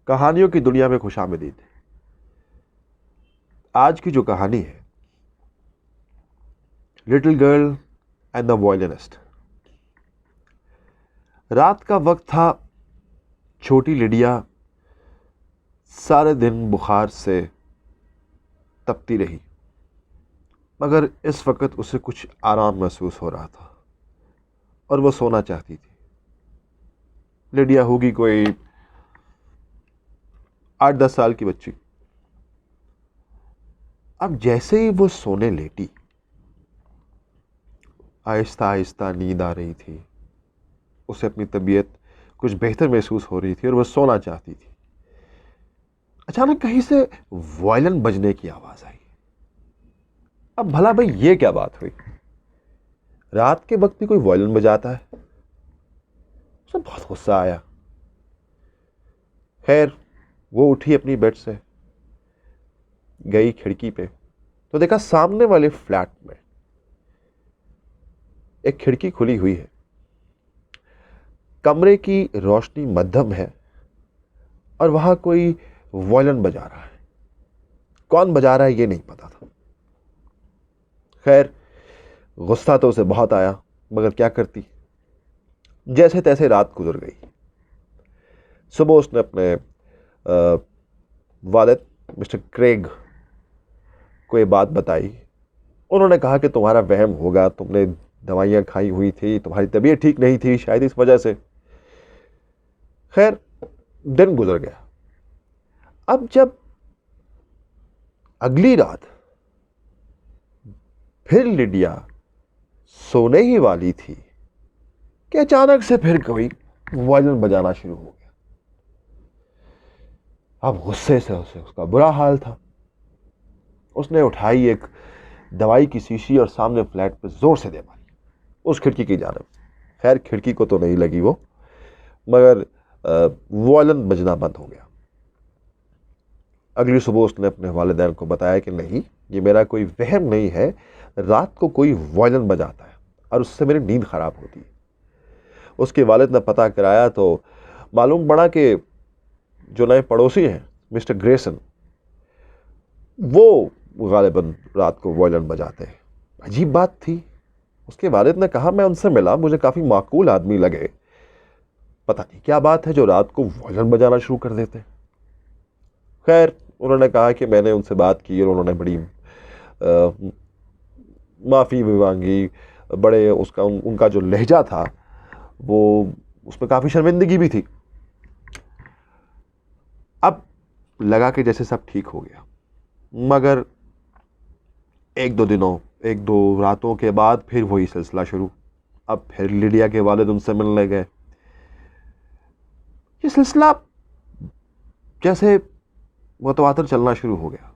کہانیوں کی دنیا میں خوش آمدید۔ آج کی جو کہانی ہے، لٹل گرل اینڈ دا وائلنسٹ۔ رات کا وقت تھا۔ چھوٹی لڈیا سارے دن بخار سے تپتی رہی، مگر اس وقت اسے کچھ آرام محسوس ہو رہا تھا اور وہ سونا چاہتی تھی۔ لڈیا ہوگی کوئی 8-10 سال کی بچی۔ اب جیسے ہی وہ سونے لیٹی، آہستہ آہستہ نیند آ رہی تھی۔ اسے اپنی طبیعت کچھ بہتر محسوس ہو رہی تھی اور وہ سونا چاہتی تھی۔ اچانک کہیں سے وائلن بجنے کی آواز آئی۔ اب بھلا بھائی یہ کیا بات ہوئی؟ رات کے وقت بھی کوئی وائلن بجاتا ہے؟ اسے بہت غصہ آیا۔ خیر، وہ اٹھی اپنی بیڈ سے، گئی کھڑکی پہ تو دیکھا سامنے والے فلیٹ میں ایک کھڑکی کھلی ہوئی ہے۔ کمرے کی روشنی مدھم ہے اور وہاں کوئی وائلن بجا رہا ہے۔ کون بجا رہا ہے یہ نہیں پتا تھا۔ خیر، غصہ تو اسے بہت آیا، مگر کیا کرتی۔ جیسے تیسے رات گزر گئی۔ صبح اس نے اپنے والد مسٹر کریگ کو یہ بات بتائی۔ انہوں نے کہا کہ تمہارا وہم ہوگا، تم نے دوائیاں کھائی ہوئی تھی، تمہاری طبیعت ٹھیک نہیں تھی، شاید اس وجہ سے۔ خیر، دن گزر گیا۔ اب جب اگلی رات پھر لڈیا سونے ہی والی تھی کہ اچانک سے پھر کوئی وائلن بجانا شروع ہو گیا۔ اب غصے سے اس کا برا حال تھا۔ اس نے اٹھائی ایک دوائی کی شیشی اور سامنے فلیٹ پہ زور سے دے ماری، اس کھڑکی کی جانب۔ خیر، کھڑکی کو تو نہیں لگی وہ، مگر وائلن بجنا بند ہو گیا۔ اگلی صبح اس نے اپنے والدین کو بتایا کہ نہیں، یہ میرا کوئی وہم نہیں ہے، رات کو کوئی وائلن بجاتا ہے اور اس سے میری نیند خراب ہوتی ہے۔ اس کے والد نے پتہ کرایا تو معلوم پڑا کہ جو نئے پڑوسی ہیں مسٹر گریسن، وہ غالباً رات کو وائلن بجاتے ہیں۔ عجیب بات تھی۔ اس کے والد نے کہا میں ان سے ملا، مجھے کافی معقول آدمی لگے، پتہ نہیں کیا بات ہے جو رات کو وائلن بجانا شروع کر دیتے۔ خیر، انہوں نے کہا کہ میں نے ان سے بات کی اور انہوں نے بڑی معافی بھی مانگی۔ بڑے ان کا جو لہجہ تھا وہ اس میں کافی شرمندگی بھی تھی۔ اب لگا کہ جیسے سب ٹھیک ہو گیا، مگر ایک دو راتوں کے بعد پھر وہی سلسلہ شروع۔ اب پھر لڈیا کے والد ان سے ملنے گئے۔ یہ سلسلہ جیسے متواتر چلنا شروع ہو گیا۔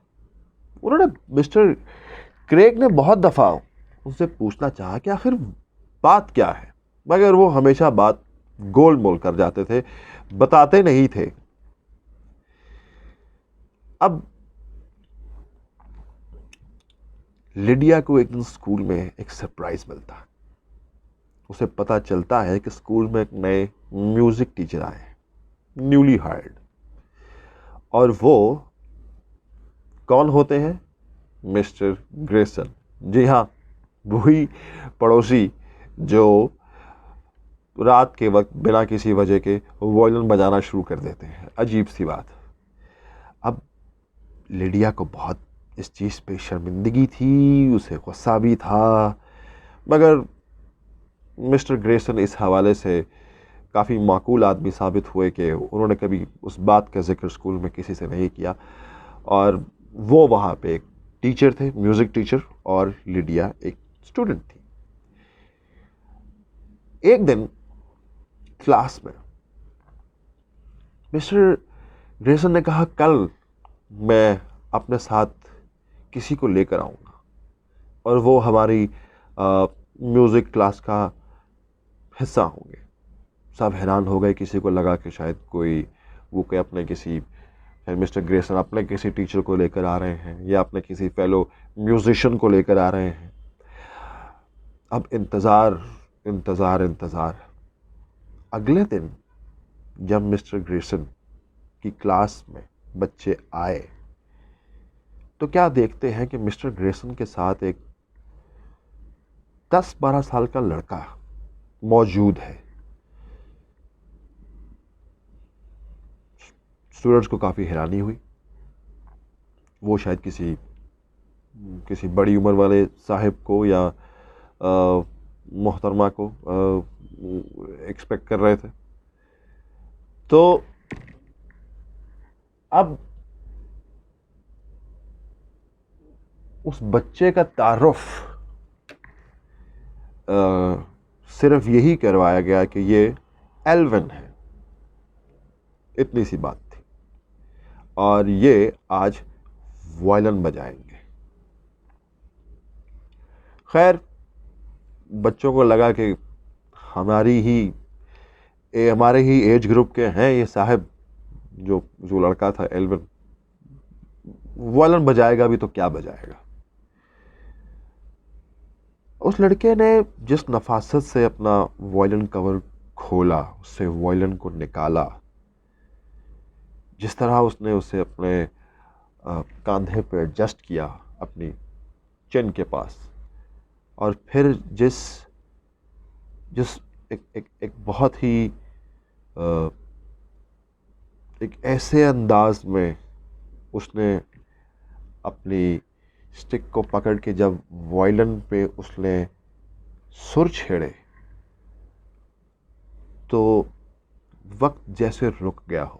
انہوں نے مسٹر کریگ نے بہت دفعہ ان سے پوچھنا چاہا کہ آخر بات کیا ہے، مگر وہ ہمیشہ بات گول مول کر جاتے تھے، بتاتے نہیں تھے۔ اب لڈیا کو ایک دن اسکول میں ایک سرپرائز ملتا ہے۔ اسے پتہ چلتا ہے کہ اسکول میں ایک نئے میوزک ٹیچر آئے ہیں، نیولی ہائرڈ، اور وہ کون ہوتے ہیں؟ Mister Grierson. جی ہاں، وہی پڑوسی جو رات کے وقت بنا کسی وجہ کے وائلن بجانا شروع کر دیتے ہیں۔ عجیب سی بات۔ اب لڈیا کو بہت اس چیز پہ شرمندگی تھی، اسے غصہ بھی تھا، مگر مسٹر گریسن اس حوالے سے کافی معقول آدمی ثابت ہوئے کہ انہوں نے کبھی اس بات کا ذکر اسکول میں کسی سے نہیں کیا، اور وہ وہاں پہ ایک ٹیچر تھے، میوزک ٹیچر، اور لڈیا ایک اسٹوڈنٹ تھی۔ ایک دن کلاس میں مسٹر گریسن نے کہا کل میں اپنے ساتھ کسی کو لے کر آؤں گا، اور وہ ہماری میوزک کلاس کا حصہ ہوں گے۔ سب حیران ہو گئے، کسی کو لگا کہ شاید مسٹر گریسن اپنے کسی ٹیچر کو لے کر آ رہے ہیں یا اپنے کسی فیلو میوزیشین کو لے کر آ رہے ہیں۔ اب انتظار۔ اگلے دن جب مسٹر گریسن کی کلاس میں بچے آئے تو کیا دیکھتے ہیں کہ مسٹر گریسن کے ساتھ ایک 10-12 سال کا لڑکا موجود ہے. اسٹوڈنٹس کو کافی حیرانی ہوئی. وہ شاید کسی بڑی عمر والے صاحب کو یا محترمہ کو ایکسپیکٹ کر رہے تھے. تو اب اس بچے کا تعارف صرف یہی کروایا گیا کہ یہ ایلون ہے. اتنی سی بات تھی. اور یہ آج وائلن بجائیں گے. خیر بچوں کو لگا کہ ہمارے ہی ایج گروپ کے ہیں یہ صاحب. جو لڑکا تھا ایلون وائلن بجائے گا بھی تو کیا بجائے گا. اس لڑکے نے جس نفاست سے اپنا وائلن کور کھولا, اس سے وائلن کو نکالا, جس طرح اس نے اسے اپنے کاندھے پہ ایڈجسٹ کیا اپنی چن کے پاس, اور پھر جس ایک بہت ہی ایک ایسے انداز میں اس نے اپنی اسٹک کو پکڑ کے جب وائلن پہ اس نے سر چھیڑے تو وقت جیسے رک گیا ہو,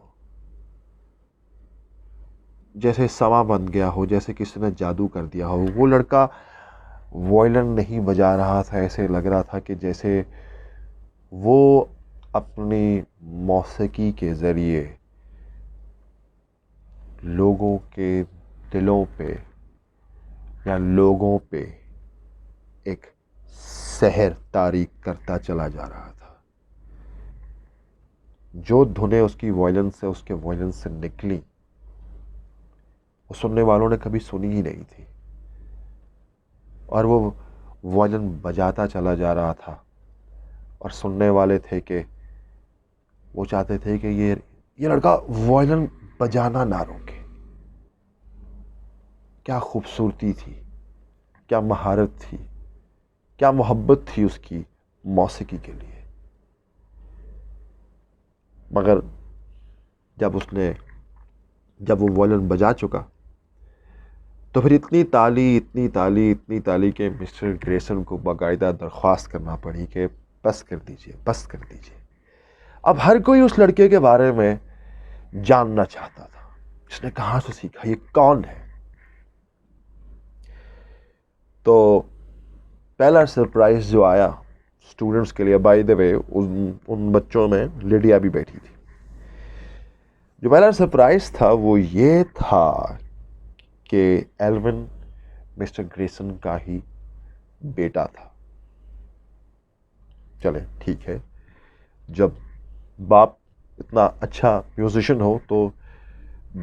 جیسے سما بن گیا ہو, جیسے کسی نے جادو کر دیا ہو. وہ لڑکا وائلن نہیں بجا رہا تھا, ایسے لگ رہا تھا کہ جیسے وہ اپنی موسیقی کے ذریعے لوگوں کے دلوں پہ یا لوگوں پہ ایک سحر طاری کرتا چلا جا رہا تھا. جو دھنیں اس کے وائلن سے نکلی وہ سننے والوں نے کبھی سنی ہی نہیں تھی, اور وہ وائلن بجاتا چلا جا رہا تھا. اور سننے والے تھے کہ وہ چاہتے تھے کہ یہ لڑکا وائلن بجانا نہ روکے. کیا خوبصورتی تھی, کیا مہارت تھی, کیا محبت تھی اس کی موسیقی کے لیے. مگر جب وہ وائلن بجا چکا تو پھر اتنی تالی کہ مسٹر گریسن کو باقاعدہ درخواست کرنا پڑی کہ بس کر دیجئے. اب ہر کوئی اس لڑکے کے بارے میں جاننا چاہتا تھا, اس نے کہاں سے سیکھا, یہ کون ہے. تو پہلا سرپرائز جو آیا اسٹوڈنٹس کے لیے, بائی دا وے ان بچوں میں لیڈیا بھی بیٹھی تھی. جو پہلا سرپرائز تھا وہ یہ تھا کہ ایلون مسٹر گریسن کا ہی بیٹا تھا. چلیں ٹھیک ہے, جب باپ اتنا اچھا میوزیشین ہو تو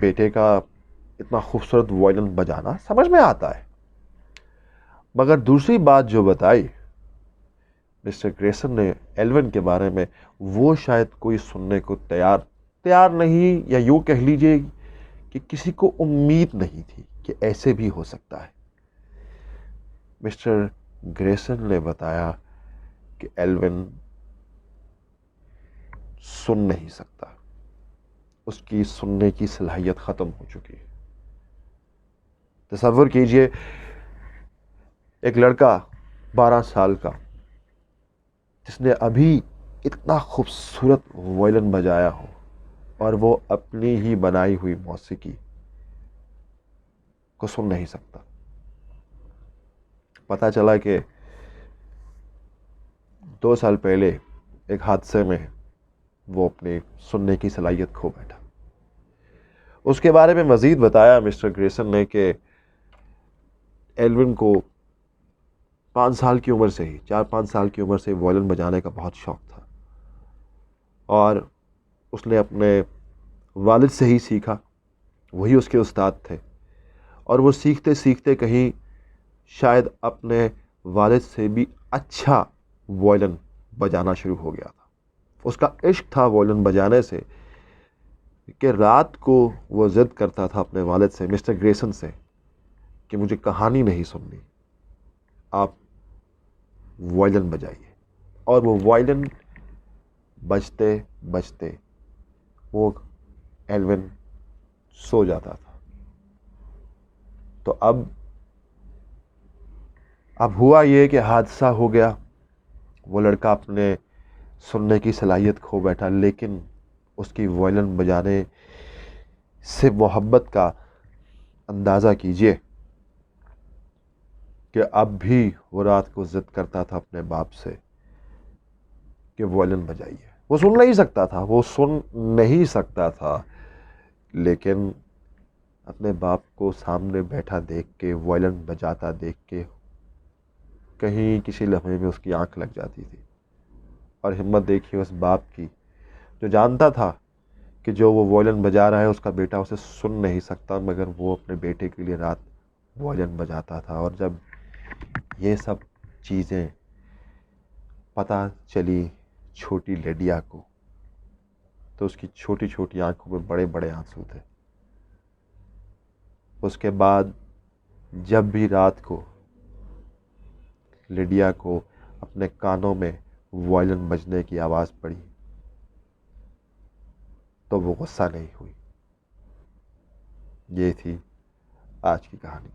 بیٹے کا اتنا خوبصورت وائلن بجانا سمجھ میں آتا ہے. مگر دوسری بات جو بتائی مسٹر گریسن نے ایلون کے بارے میں, وہ شاید کوئی سننے کو تیار نہیں, یا یوں کہہ لیجئے کہ کسی کو امید نہیں تھی کہ ایسے بھی ہو سکتا ہے. مسٹر گریسن نے بتایا کہ ایلون سن نہیں سکتا, اس کی سننے کی صلاحیت ختم ہو چکی ہے. تصور کیجئے ایک لڑکا 12 سال کا جس نے ابھی اتنا خوبصورت وائلن بجایا ہو, اور وہ اپنی ہی بنائی ہوئی موسیقی کو سن نہیں سکتا. پتہ چلا کہ 2 سال پہلے ایک حادثے میں وہ اپنی سننے کی صلاحیت کھو بیٹھا. اس کے بارے میں مزید بتایا مسٹر گریسن نے کہ ایلون کو 4-5 سال کی عمر سے وائلن بجانے کا بہت شوق تھا, اور اس نے اپنے والد سے ہی سیکھا, وہی اس کے استاد تھے, اور وہ سیکھتے سیکھتے کہیں شاید اپنے والد سے بھی اچھا وائلن بجانا شروع ہو گیا تھا. اس کا عشق تھا وائلن بجانے سے, کہ رات کو وہ ضد کرتا تھا اپنے والد سے، مسٹر گریسن سے، کہ مجھے کہانی نہیں سننی، آپ وائلن بجائیے. اور وہ وائلن بجتے بجتے وہ ایلون سو جاتا تھا. تو اب ہوا یہ کہ حادثہ ہو گیا. وہ لڑکا اپنے سننے کی صلاحیت کھو بیٹھا، لیکن اس کی وائلن بجانے سے محبت کا اندازہ کیجئے کہ اب بھی وہ رات کو ضد کرتا تھا اپنے باپ سے کہ وائلن بجائیے. وہ سن نہیں سکتا تھا، لیکن اپنے باپ کو سامنے بیٹھا دیکھ کے، وائلن بجاتا دیکھ کے، کہیں کسی لمحے میں اس کی آنکھ لگ جاتی تھی. اور ہمت دیکھیے اس باپ کی، جو جانتا تھا کہ جو وہ وائلن بجا رہا ہے اس کا بیٹا اسے سن نہیں سکتا، مگر وہ اپنے بیٹے کے لیے رات وائلن بجاتا تھا. اور جب یہ سب چیزیں پتہ چلی چھوٹی لیڈیا کو، تو اس کی چھوٹی چھوٹی آنکھوں میں بڑے بڑے آنسو تھے. اس کے بعد جب بھی رات کو لیڈیا کو اپنے کانوں میں وائلن بجنے کی آواز پڑی تو وہ غصہ نہیں ہوئی. یہ تھی آج کی کہانی.